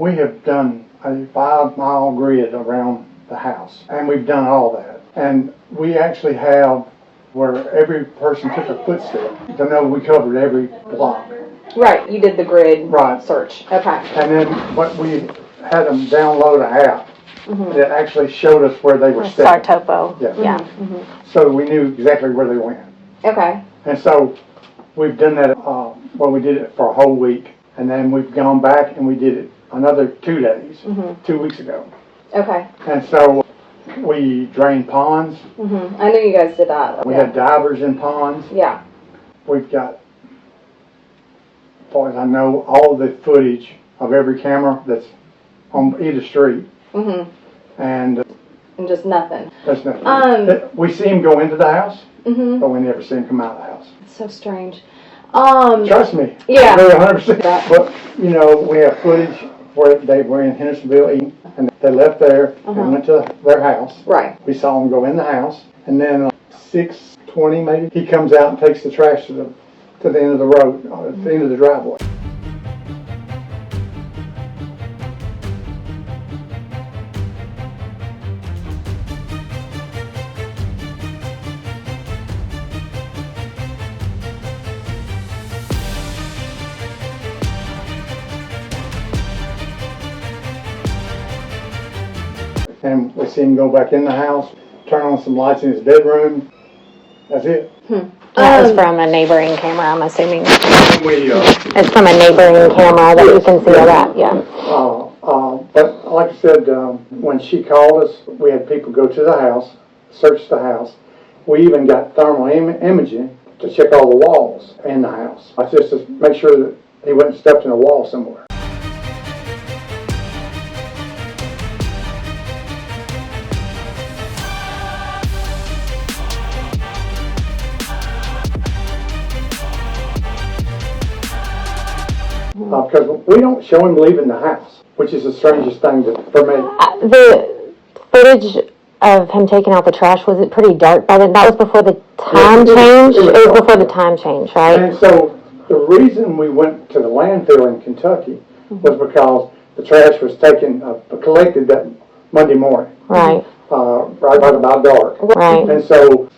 We have done a 5-mile grid around the house, and we've done all that. And we actually have where every person took a footstep to know we covered every block. Right, you did the grid search. Okay. And then what we had them download an app that actually showed us where they were stepping. Star Topo. Yeah. So we knew exactly where they went. Okay. And so we've done that, we did it for a whole week. And then we've gone back and we did it another 2 days, 2 weeks ago. Okay. And so we drained ponds. I knew you guys did that. We had divers in ponds. Yeah. We've got, as far as I know, all the footage of every camera that's on either street. And just nothing. That's nothing. We see him go into the house, but we never see him come out of the house. It's so strange. Trust me. Yeah. I know 100%. But, you know, we have footage where they were in Hendersonville eating, and they left there and went to their house. Right. We saw them go in the house, and then 6:20 maybe, he comes out and takes the trash to the end of the road, to the end of the driveway. And we see him go back in the house, turn on some lights in his bedroom. That's it. That was from a neighboring camera, I'm assuming. We, It's from a neighboring camera that you can see all that, yeah. But like I said, when she called us, we had people go to the house, search the house. We even got thermal imaging to check all the walls in the house. Just to make sure that he wouldn't step in a wall somewhere. Because we don't show him leaving the house, which is the strangest thing for me. The footage of him taking out the trash, was it pretty dark by then? That was before the time change? It was before the time change, right? And so the reason we went to the landfill in Kentucky was because the trash was collected that Monday morning. Right. Right about dark. Right. And so,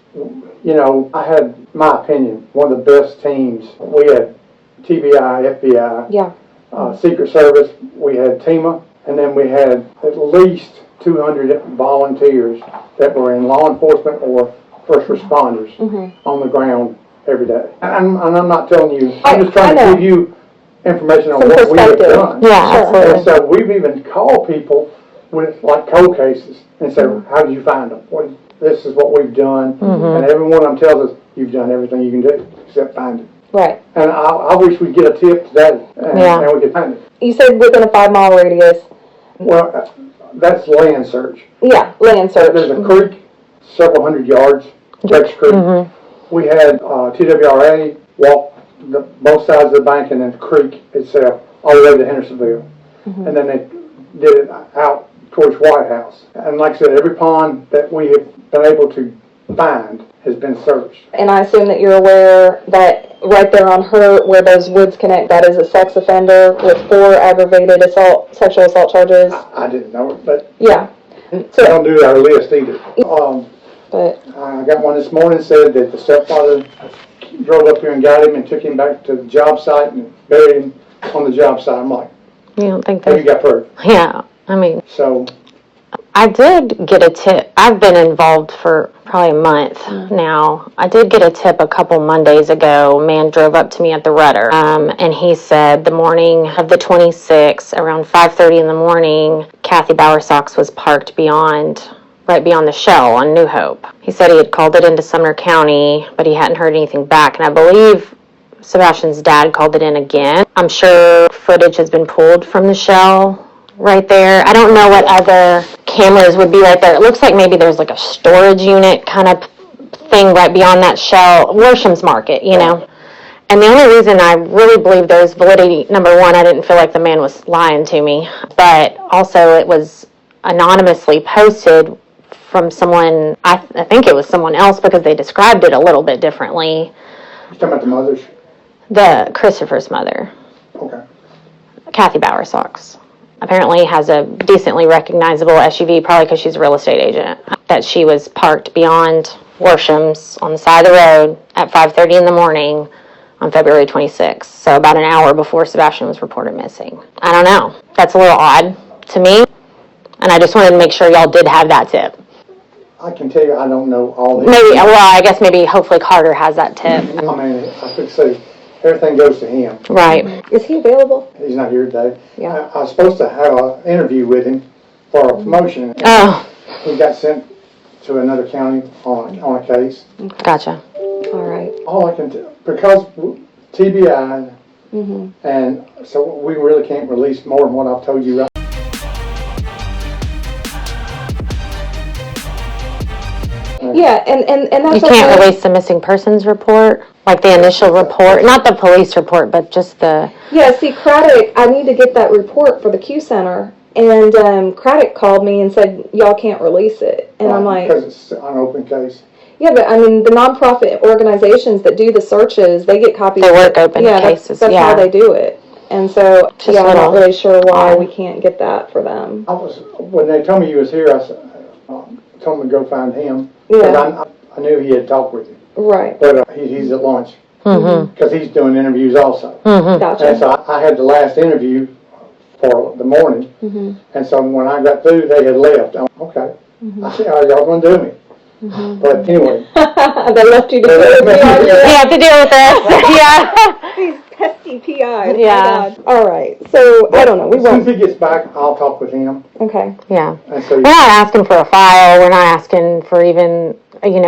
you know, I had, my opinion, one of the best teams. We had TBI, FBI, Secret Service, we had TEMA, and then we had at least 200 volunteers that were in law enforcement or first responders on the ground every day. And I'm not telling you, I'm just trying to give you information on what we have done. Yeah, absolutely. And so we've even called people with like cold cases and said, how did you find them? This is what we've done. And every one of them tells us, you've done everything you can do except find it. Right. And I wish we'd get a tip today and we could find it. You said within a 5-mile radius. Well, that's land search. Yeah, land search. There's a creek, several hundred yards, Jack's Creek. We had TWRA walk both sides of the bank and then the creek itself all the way to Hendersonville. And then they did it out towards White House. And like I said, every pond that we have been able to find has been searched. And I assume that you're aware that right there on her, where those woods connect, that is a sex offender with 4 aggravated sexual assault charges. I didn't know it, but yeah. So, don't do our list either. But I got one this morning said that the stepfather drove up here and got him and took him back to the job site and buried him on the job site. I'm like, you don't think that? He got hurt. Yeah, I mean. So. I did get a tip. I've been involved for probably a month now. I did get a tip a couple Mondays ago. A man drove up to me at the Rudder, and he said the morning of the 26th, around 5:30 in the morning, Kathy Bowersox was parked right beyond the Shell on New Hope. He said he had called it into Sumner County, but he hadn't heard anything back, and I believe Sebastian's dad called it in again. I'm sure footage has been pulled from the Shell right there. I don't know what other cameras would be right there. It looks like maybe there's like a storage unit kind of thing right beyond that Shell, Worsham's Market, you know. And the only reason I really believe there's validity, number one, I didn't feel like the man was lying to me, but also it was anonymously posted from someone, I think it was someone else because they described it a little bit differently. You're talking about the mother's? The Christopher's mother. Okay. Kathy Bowersox. apparently has a decently recognizable SUV, probably because she's a real estate agent, that she was parked beyond Worsham's on the side of the road at 5:30 in the morning on February 26th, so about an hour before Sebastian was reported missing. I don't know. That's a little odd to me, and I just wanted to make sure y'all did have that tip. I can tell you, I don't know all the... Maybe, well, I guess maybe hopefully Carter has that tip. I mean, I could say everything goes to him. Right. Is he available? He's not here today. Yeah. I was supposed to have an interview with him for a promotion. Oh, He got sent to another county on a case. gotcha. All right. All I can tell, because TBI, and so we really can't release more than what I've told you right. Yeah, and that's You can't okay. release the missing persons report, like the initial report, not the police report, but just the... Yeah, see, Craddock, I need to get that report for the Q Center, and Craddock called me and said, y'all can't release it. And I'm like... Because it's an open case. Yeah, but I mean, the nonprofit organizations that do the searches, they get copies. They work open cases, that's how they do it. And so, Just I'm not little- really sure why we can't get that for them. When they told me you was here, I said, told me to go find him. Yeah. Because I knew he had talked with you. Right. But he's at lunch. Mm-hmm. Because he's doing interviews also. Mm-hmm. Gotcha. And so I had the last interview for the morning. Mm-hmm. And so when I got through, they had left. I'm, okay. I said, how y'all going to do me? But anyway. They left you to do it. You have to deal with this. Yeah. These pesky PIs. Yeah. My God. All right. So, I don't know. We As soon as won't. he gets back, I'll talk with him. Okay. Yeah. And so We're not asking for a file. We're not asking for even,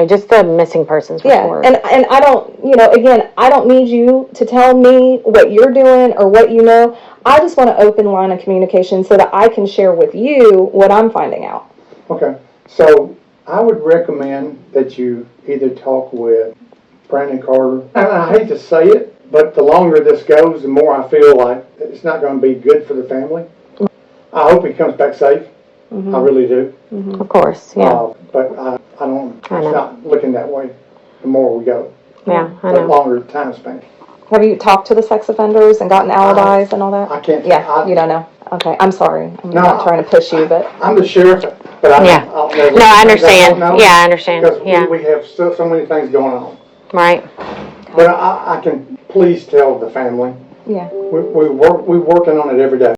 just the missing persons Yeah, report. and I don't, again, I don't need you to tell me what you're doing or what you know. I just want an open line of communication so that I can share with you what I'm finding out. Okay. So I would recommend that you either talk with Brandon Carter. And I hate to say it, but the longer this goes, the more I feel like it's not going to be good for the family. I hope he comes back safe. I really do. Of course, yeah. But I don't, it's I know. not looking that way the more we go. Yeah, I The know. longer time span. Have you talked to the sex offenders and gotten alibis and all that? I can't. Yeah, you don't know. Okay, I'm sorry. I'm No, not trying to push you, but I'm the sheriff, but I Yeah. I'll never, No, I understand. don't know Yeah, I understand. Because Yeah. we have so many things going on. Right. But I can please tell the family. yeah. We're working on it every day.